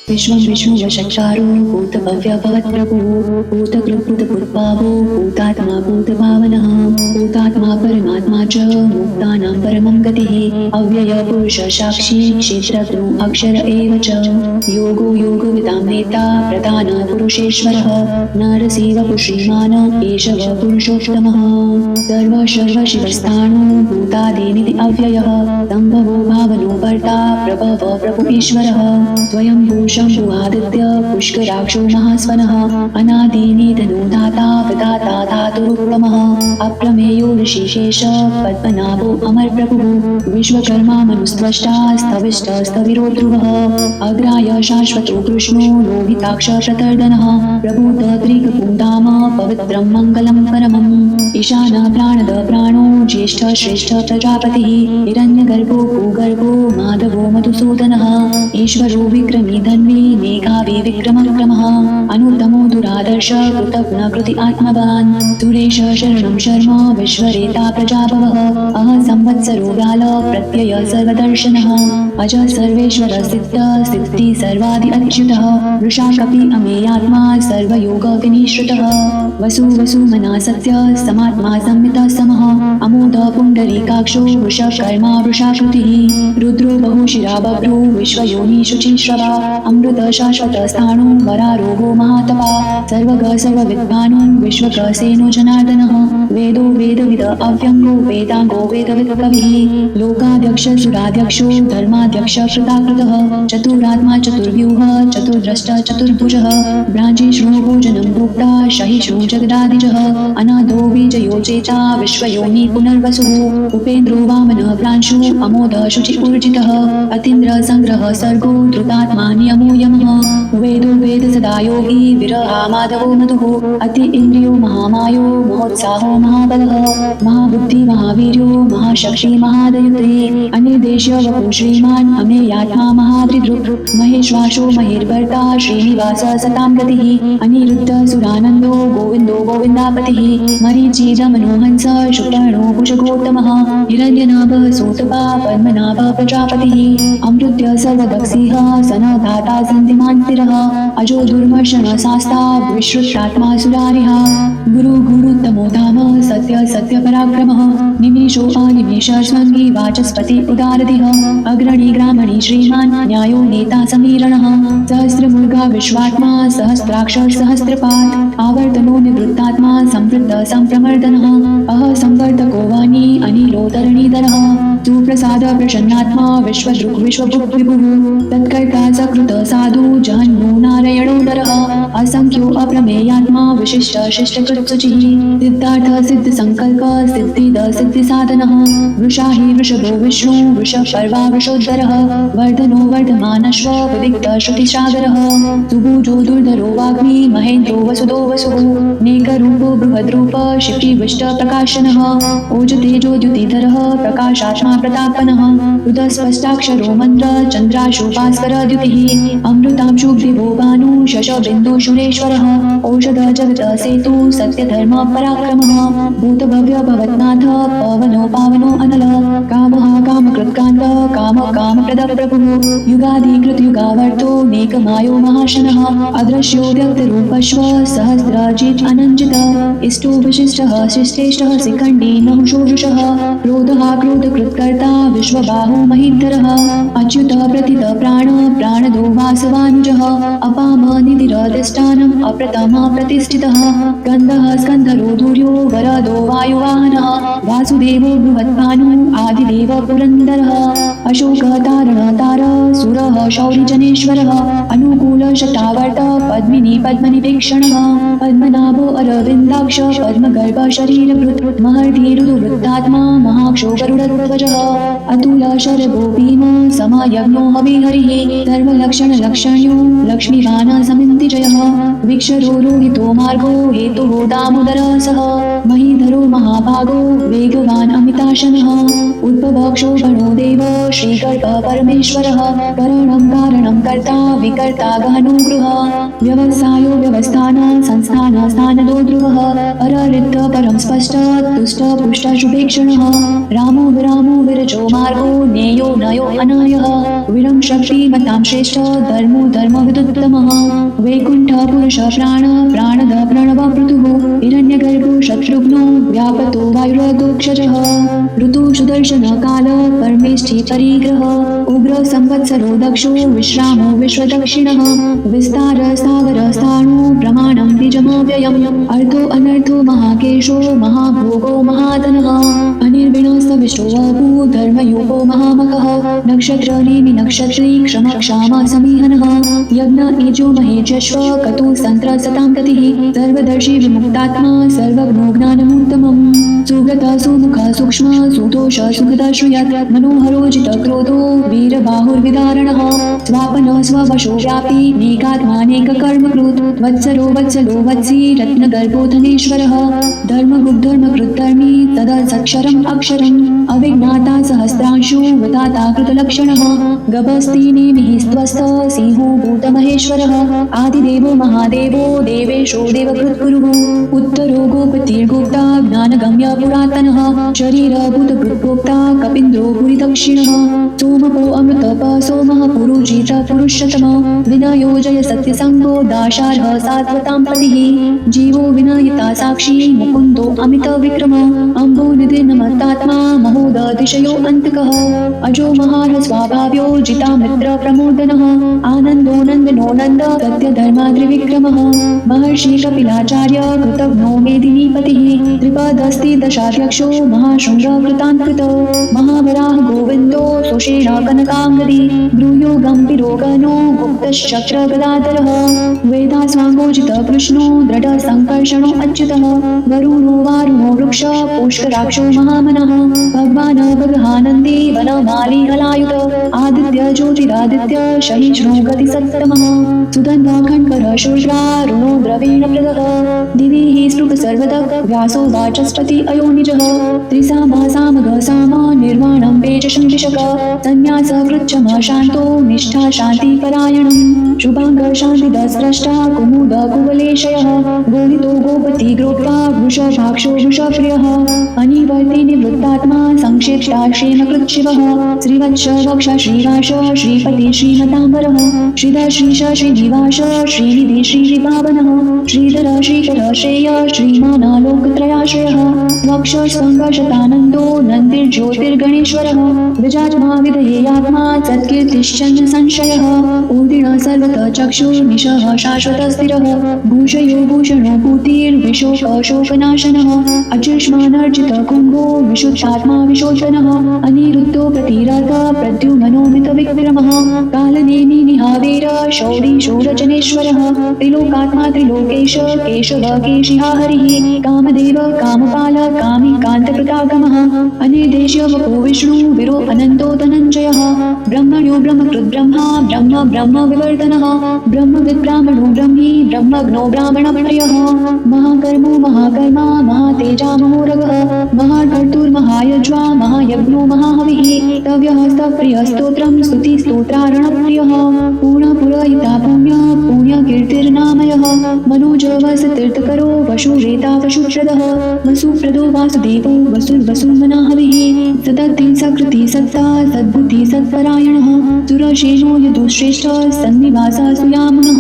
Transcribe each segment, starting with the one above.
विश्वं विष्णुवशचारो भूतभव्यभवत्प्रभुः भूतकृत्पुतपुत्पावो भूतात्मा भूतभावनः भूतात्मा परमात्मा च मुक्तानां परमं गतिः अव्ययपुरुषसाक्षी क्षेत्रज्ञो अक्षर एव च योगो योगविदां नेता प्रधानपुरुषेश्वरः नरसिंहपुश्रीमान् एष वः पुरुषोत्तमः सर्वशिवस्थाणो भूतादिनिधि अव्ययः सम्भवो भावनो भर्ता प्रभव प्रभु ईश्वरः स्वयंभू शम्भुआदित्य पुष्कराक्षो महास्वनः अनादिनिधनो धाता विधाता धातुरुत्तमः अप्रमेयो ऋषिशेष पद्मनाभो अमरप्रभुः विश्वकर्मा मनुस्त्वष्टा स्तविष्ट स्थविरो ध्रुवः अग्राय शाश्वतो कृष्णो लोहिताक्ष प्रतर्दनः प्रभूत त्रिकपुण्डाम पवित्रं मङ्गलं परमम् ईशान प्राणद प्राणो ज्येष्ठ श्रेष्ठ प्रजापतिः हिरण्यगर्भो भूगर्भो माधवो मधुसूदनः ईश्वरो विक्रमी धन्वी मेघावी विक्रमक्रमः अनुत्तमो दुरादर्श कृतघ्नकृति आत्मवान् सुरेश शरणं शर्म विश्वरेता प्रजाभवः अह संवत्सरो व्याल प्रत्यय सर्वदर्शनः अज सर्वेश्वर सिद्धि सर्वादि अच्युतः वृषाकपि अमेयात्मा सर्वयोग विनिश्रुतः वसु मना सत्य समात्मा संमितः समः अमोद पुण्डरीकाक्षो वृषकर्मा वृषाकृतिः रुद्रो बहुशिरा बभ्रो विश्वयोनि शुचिश्रवा अमृत शाश्वत स्थाणु वरारोहो महातपा सर्वग सर्वविद्वानो विश्वग सेनो जनार्दनः वेदो वेदविद अव्यङ्गो वेदाङ्गो वेदवित्कविः लोकाध्यक्ष सुराध्यक्षो धर्माध्यक्ष कृताकृतः चतुरात्मा चतुर्व्यूह चतुर्द्रष्ट चतुर्भुजः भ्राजिष्णु भोजनं भोक्ता सहिष्णु जगदादिजः अनादो बीजयो चेता विश्वयोनि पुनर्वसुः उपेन्द्रो वामनः प्रांशु अमोद शुचि ऊर्जितः अतीन्द्र संग्रह सर्गो धृतात्मा नियमो यमः वेदो वेद सदा योगी विरहा माधवो मधुः अति इन्द्रियो महामायो महोत्साहो महाबलः महाबुद्धि महावीर्यो महाशक्ति महादयुते अनिर्देश्य वपु श्रीमान् अमेयात्मा महादृदृक् महेश्वासो महेर्भर्ता श्रीनिवास सतां गतिः अनिरुद्ध सुरानन्दो गोविन्दो गोविन्दापतिः मरीचिरमनोहंस शुपर्णो भुजगोत्तमः हिरण्यनाभः सूतपा पद्मनाभः प्रजापतिः अमृत्य सर्वदक्षिः सनधाता सन्धिमान् स्थिरः अजो दुर्मर्शन शास्ता विश्रुतात्मा सुरारिः गुरुतमो धाम सत्य सत्य पराक्रमः निमेषो अनिमेष स्वङ्गी वाचस्पति उदारधिः अग्रणी ग्रामणी श्रीमान् न्यायो नेता समीरणः सहस्रमुर्गा विश्वात्मा सहस्राक्षर सहस्रपात् आवर्तनो निवृत्तात्मा संवृद्ध संप्रमर्दनः अह संवर्धको वाणी अनिलोतरणीधरः सुप्रसाद प्रसन्नात्मा विश्वदृक् विश्वभुक् विभुः तत्कर्ता सकृत साधु जहन्नो नारायणोदरः असंख्यो अप्रमेयात्मा विशिष्ट शिष्टकृत्सुचिः सिद्धार्थ सिद्ध संकल्प सिद्धिद सिद्धि साधनः वृषाहि वृषभो विष्णु वृषपर्वा वृषोद्धरः वर्धनो वर्धमानश्व विदिग्ध श्रुतिसागरः सुभुजो दुर्धरो वाग्मी महेन्द्रो वसुदो वसुः नेकरूपो बृहद्रूप शिखिविष्ट प्रकाशनः ओजतेजो द्युतिधरः प्रकाशात्मा प्रतापनः रुद्रस्पष्टाक्षरो मन्त्र चन्द्राशो भास्कर द्युतिः अमृतांशु दिवो भानु शशबिन्दु शुरेश्वरः औषध जगत सेतु सत्यधर्म पराक्रमः भूतभव्य भवत्नाथ पवनो पावनो अनलः कामः कामकृत्कान्त काम कामप्रद प्रभुः युगाधिकृत युगावर्तो नेकमायो महाशनः अदृश्यो व्यक्तरूपश्व सहस्रजित् अनञ्जित इष्टो विशिष्टः शिष्टेष्टः शिखण्डी नहुषो वृषः क्रोधः क्रोधकृत्कर्ता विश्वबाहो महीधरः अच्युतः प्रतित प्राणदो वासवानुजः अपाम निधिरधिष्ठानम् अप्रतमः प्रतिष्ठितः स्कन्दः स्कन्धरो धुर्यो वरदो वायुवाहनः वासुदेवो बृहद्भानु आदिदेव पुरन्दरः अशोकतारणतार सुरः शौरिजनेश्वरः अनुकूल शतावर्त पद्मिनी पद्मनिपेक्षणः पद्मनाभो अरविन्दाक्ष पद्मगर्भ शरीरभृत् महर्षिरुदुवृत्तात्मा महाक्षो गरुडध्वजः अतुल शरभो भीम समयज्ञो हविहरिः सर्वलक्षणलक्षण्यो लक्ष्मीवान् समिन्तिजयः विक्षरो रोहितो मार्गो हेतुः दामोदरः सः महीधरो महाभागो वेगवान् अमिताशनः उद्भवक्षो गणो देव श्रीगर्भः परमेश्वरः करणं कारणं कर्ता विकर्ता गहनो गृह व्यवसायो व्यवस्थान संस्थान स्थानदो ध्रुवः अररिद्ध परं स्पष्ट तुष्ट पुष्ट शुभेक्षणः रामो विरामो विरजो मार्गो नेयो नयो अनायः विरं शक्तिमतां श्रेष्ठ धर्मो धर्मविदुत्तमः वैकुण्ठ पुरुष प्राण प्राणद प्रणव पृथुः हिरण्यगर्भो शत्रुघ्नो व्यापतो वायुरदोक्षजः ऋतु सुदर्शन काल परमेष्ठि परिग्रह उग्र संवत्सरो दक्षो विश्रामो विश्वदक्षिणः विस्तार स्थावर स्थाणु प्रमाणं बीजमव्ययम् अर्थो अनर्थो महाकेशो महाभोगो महाधनः अनिर्विणस्तविष्टो वपु धर्मयोगो महामकः नक्षत्र नेमि नक्षत्री क्षम क्षाम समीहनः यज्ञ ईजो महेजश्व कतु संत्र सतां गतिः सर्वदर्शी विमुक्तात्मा सर्वज्ञो ज्ञानमुत्तमम् सुव्रत सुमुख सूक्ष्म सुदोष सुखद श्रूयात् मनोहरो जित क्रोधो वीरबाहुर्विदारणः स्वापन स्ववशो व्यापी नेकात्मानेक कर्मकृत् वत्सरो वत्सलो वत्सी रत्नगर्भो धनेश्वरः धर्मकृद्धर्मी तदा सक्षरम् अक्षरम् अविज्ञाता सहस्रांशु विधाता कृतलक्षणः गभस्ति नेमिः स्त्वस्त सिंहो भूतमहेश्वरः आदिदेवो महादेवो देवेशो देवकृत्कुरुः उत्तरो गोपतिर्गोप्ता ज्ञानगम्य पुरातनः शरीरभूतभृद्गोप्ता कपीन्द्रो भूरिदक्षिणः सोमपो अमृतप सोमः पुरुजित पुरुषतमः विनयो जय सत्यसङ्गो दाशार्ह सात्वतां पतिः जीवो विनयिता साक्षी मुकुन्दो अमित विक्रम अम्बो निधिर्नमत्तात्मा महोदधिशयो अन्तकः अजो महार स्वाभाव्यो जिता मित्र प्रमोदनः आनन्दो नन्दनो नन्द सत्यधर्माद्रिविक्रमः महर्षि कपिलाचार्य कृतघ्नो मेदिनीपतिः त्रिपदस्ति दशाध्यक्षो महाशृङ्ग कृतान्तकृत महावराह गोविन्दो सुषेण कनकाङ्गदी ब्रूयो गम्भीरो गनो गुप्तश्चक्र गदाधरः वेदास्वाङ्गोजित कृष्णो दृढ सङ्कर्षणो अच्युतः वरुणो वारुणो वृक्ष पुष्कराक्षो महामनः भगवान् भगहानन्दी वनमाली हलायुत आदित्य ज्योतिरादित्य शनिश्नो गतिसत्तमः सुधन्वाखण्डकर शूद्रा ऋणो द्रवीण प्रदः दिवि हि स्पृग सर्वदः व्यासो वाचस्पति अयोनिजः त्रिसामा सामग साम निर्वाणं पेचशं दिशक संन्यास कृच्छम शान्तो निष्ठा शान्तिपरायणम् शुभाङ्ग शान्तिदस्रष्टा कुमुद कुवलेशयः गोहितो गोपति गोप्ता वृषभाक्षो वृषप्रियः अनिवर्ति निवृत्तात्मा संक्षिप्ता क्षेमकृच्छिवः श्रीवत्स वक्ष श्रीवास श्रीपति श्रीमताम्बरः श्रीधर श्रीश श्रीनिवास श्रीनिधि श्रीविभावनः श्रीधर श्रीकर श्रेय श्रीमानालोकत्रयाश्रयः वक्ष स्पङ्गशतानन्दो नन्दिर्ज्योतिर्गणेश्वरः विजाजमाविधेयात्मा सत्कीर्तिश्चन्द्र संशयः ऊर्दिन सर्वतः चक्षुर्निशः शाश्वतस्थिरः भूषयो भूषणो भूतिर्विशोकशोकनाशनः अचिष्मानर्जित कुम्भो विशुद्धात्मा विशोचनः अनिरुद्धो प्रतिरथ प्रद्युम्नोमितविक्रमः कालनेमि निहावीर शौरी शूरजनेश्वरः त्रिलोकात्मा त्रिलोकेश केशव केशिहा हरिः कामदेव कामपाल कामी कान्तकृतागमः अनिर्देश्य वपो विष्णु विरो अनन्तो धनञ्जयः ब्रह्मण्यो ब्रह्मकृद्ब्रह्मा ब्रह्म ब्रह्म विवर्धनः ब्रह्मविद्ब्राह्मणो ब्रह्मी ब्रह्मज्ञो ब्राह्मणप्रियः महाकर्मो महाकर्मा महातेजा महोरगः महाकर्तुर्महायज्वा महायज्ञो महाहविः तव्यहस्तप्रियस्तोत्रं स्तुतिस्तोत्रारणप्रियः पूर्णपुरहिता पुण्य पुण्यकीर्तिर्नामयः मनोजवसतीर्थकरो वशुरेता वशुप्रदः वसुप्रदो वासुदेवो वसुर्वसुमनाहविः सदग्धि सकृति सत्ता सद्बुद्धि सत्परायणः सुरशेनो यदुश्रेष्ठ सन्निवास सुयामुनः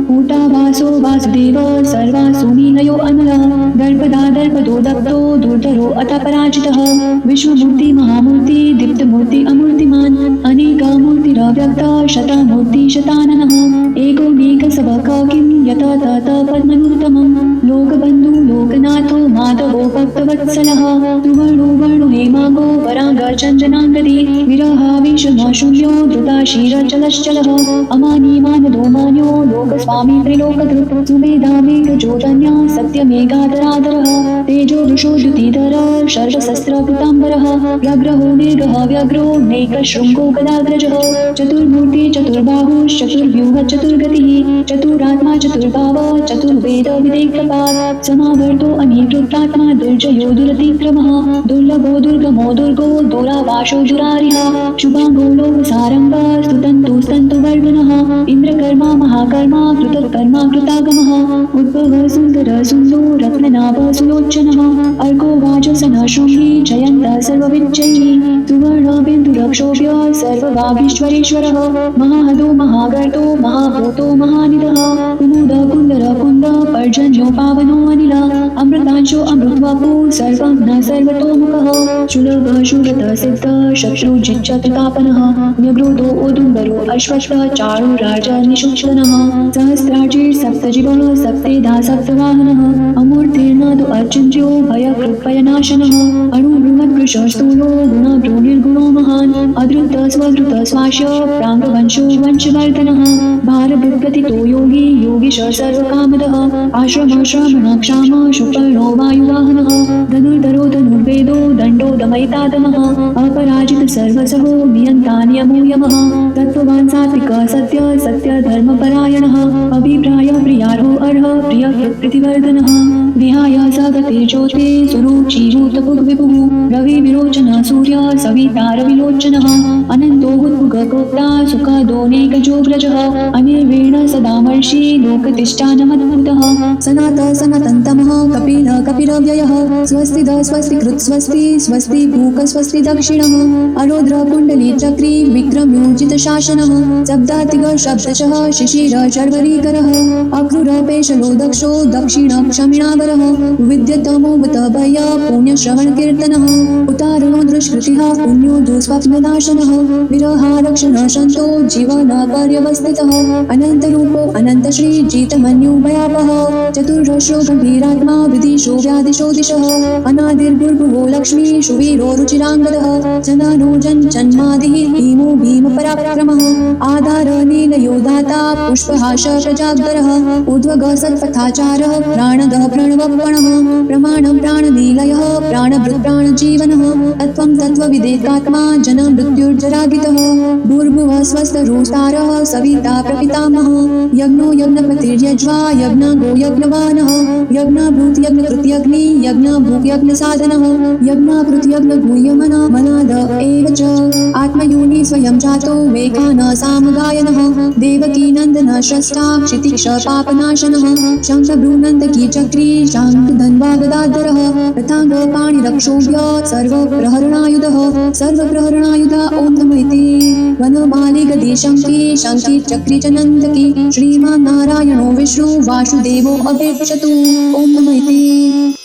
कूटावासो वासुदेव सर्वासुनिलयो अनलः दर्पदा दर्पदो दत्तो दुर्धरो अतपराजितः विश्वमूर्ति महामूर्ति दीप्तमूर्ति अमूर्तिमान् अनेकमूर्तिरव्यक्त शतमूर्ति शताननः एकोमेकसवक किं यत तत पद्मनुत्तमम् लोकबन्धु लोकनाथो माधवो भक्तवत्सलः सुवर्णो वर्णो हेमाङ्गो वराङ्ग चञ्चनाङ्गदी विरहाविषमशून्यो धृताशीरचलश्चलः अमानीमानदो मान्यो लोकस्वामी त्रिलोकधृत् सुमेधामेकजोधन्य सत्यमेकाधराधरः तेजो वृषोद्युतिधर शर्वशस्त्रकृताम्बरः व्यग्रहो निर्गः व्यग्रो नैकशृङ्गो गदाग्रजः चतुर्मूर्ति चतुर्बाहुश्चतुर्व्यूह चतुर्गतिः चतुरात्मा चतुर्भाव चतुर्वेद विदेकपात् समावर्तो अनिवृत्तात्मा दुर्जयो दुरतिक्रमः दुर्लभो दुर्गमो दुर्गो घोरा वाशो दुरारिः शुभांगो लोकसारंगा स्तुतंतो स्तंतुवर्धनः इंद्रकर्मा महाकर्मा कृतकर्मा कृतागमः उद्भवः सुंदर सुंदो रत्ननाभ सुलोचनः अर्को वाजसन शृंगी जयन्तः सर्वविजयी सुवर्ण बिन्दुरक्षोभ्य सर्ववागीश्वरेश्वरः महाहदो महागर्तो महाभूतो महानिधः कुमुद कुन्दर कुन्द पर्जन्यो पावनो अनिल अमृतांशो अमृतवपु सर्वं न सर्वतोमुखः शूलभः शूलतः सिद्धः शत्रुजिच्चतुतापनः न्यग्रोधो औदुम्बरो अश्वत्थः चारु राजा निषुप्तनः सहस्राजीर्सप्तजिवः सप्तेधा सप्तवाहनः अमूर्तिर्नादो अचिन्त्यो भयकृत्भयनाशनः अणुबृहत्कृशस्तूलो गुणभ्रो निर्गुणो महान् अधृत स्वधृत स्वाश्य प्राङ्गवंशो वंशवर्धनः भारभृत्प्रथितो योगी योगीश सर्वकामदः आश्रम श्रमणक्षाम शुपर्णो वायुवाहनः धनुर्धरो धनुर्वेदो दण्डो दमयितादमः अपराजित सर्वसहो नियन्ता नियमो यमः तत्त्ववान् सात्विक सत्य सत्य धर्मपरायणः अभिप्राय प्रियार्हो अर्ह प्रियकृत्प्रीतिवर्धनः विहाय सगते ज्योते सुरुचिरूतभुग्विभुः रविविरोचन सूर्य सविता रविलोचनः अनन्तो गुद्भुगगोप्ता सुखदोनेकजोग्रजः अनिर्वीण सदामर्षि लोकतिष्ठानमद्भुतः सनातः सनातन्तमः कपिलः कपिलव्ययः स्वस्तिद स्वस्तिकृत् स्वस्ति स्वस्ति भूक स्वस्ति दक्षिणः अरोद्र कुण्डली चक्री विक्रम्योजितशासनः शब्दातिग शब्दशः शिशिर शर्वरीकरः अक्रूर पेशलो दक्षो दक्षिण क्षमिणावरः विद्यतमोगत भय पुण्यश्रवणकीर्तनः उतारणो दुष्कृतिः पुण्यो दुःस्वप्ननाशनः विरहारक्षण सन्तो जीवन पर्यवस्थितः अनन्तरूपो अनन्तश्री जितमन्यु भयापः चतुर्दशो गम्भीरात्मा विदिशो व्यादिशो दिशः अनादिर्भुर्भुवो लक्ष्मी सुवीरो रुचिराङ्गदः जनानो जन्मादिः भीमो भीमपराक्रमः आधार नीलयो दाता पुष्पहास प्रजागरः उद्वगः सत्पथाचारः प्राणदः प्रणवपणः प्रमाणं प्राणनीलयः प्राणभृत् प्राणजीवनः तत्त्वं तत्त्वविदेकात्मा जन्म मृत्युर्जरागितः भूर्भुवः स्वस्तरोस्तारः सविता प्रपितामहः यज्ञो यज्ञपतिर्यज्वा यज्ञगो यज्ञवानः यज्ञभूत यज्ञकृत यज्ञी यज्ञभूत यज्ञसाधनः यज्ञाकृत यज्ञगूह्यमना मनाद एव च आत्मयोनि स्वयं जातो वेकान सामगायनः देवकी नन्दन स्रष्टा क्षितिक्ष पापनाशनः शङ्खभ्रूनन्दकी चक्री शाङ्खधन्वा गदाधरः रथाङ्ग पाणिरक्षोभ्य सर्वप्रहरणायुधः सर्वप्रहरणायुध ॐ नमः इति वनमाली गदी शङ्की शङ्की चक्री च नन्दकी श्रीमान् नारायणो विष्णु वासुदेवो अवेक्षतु ॐ नमः इति।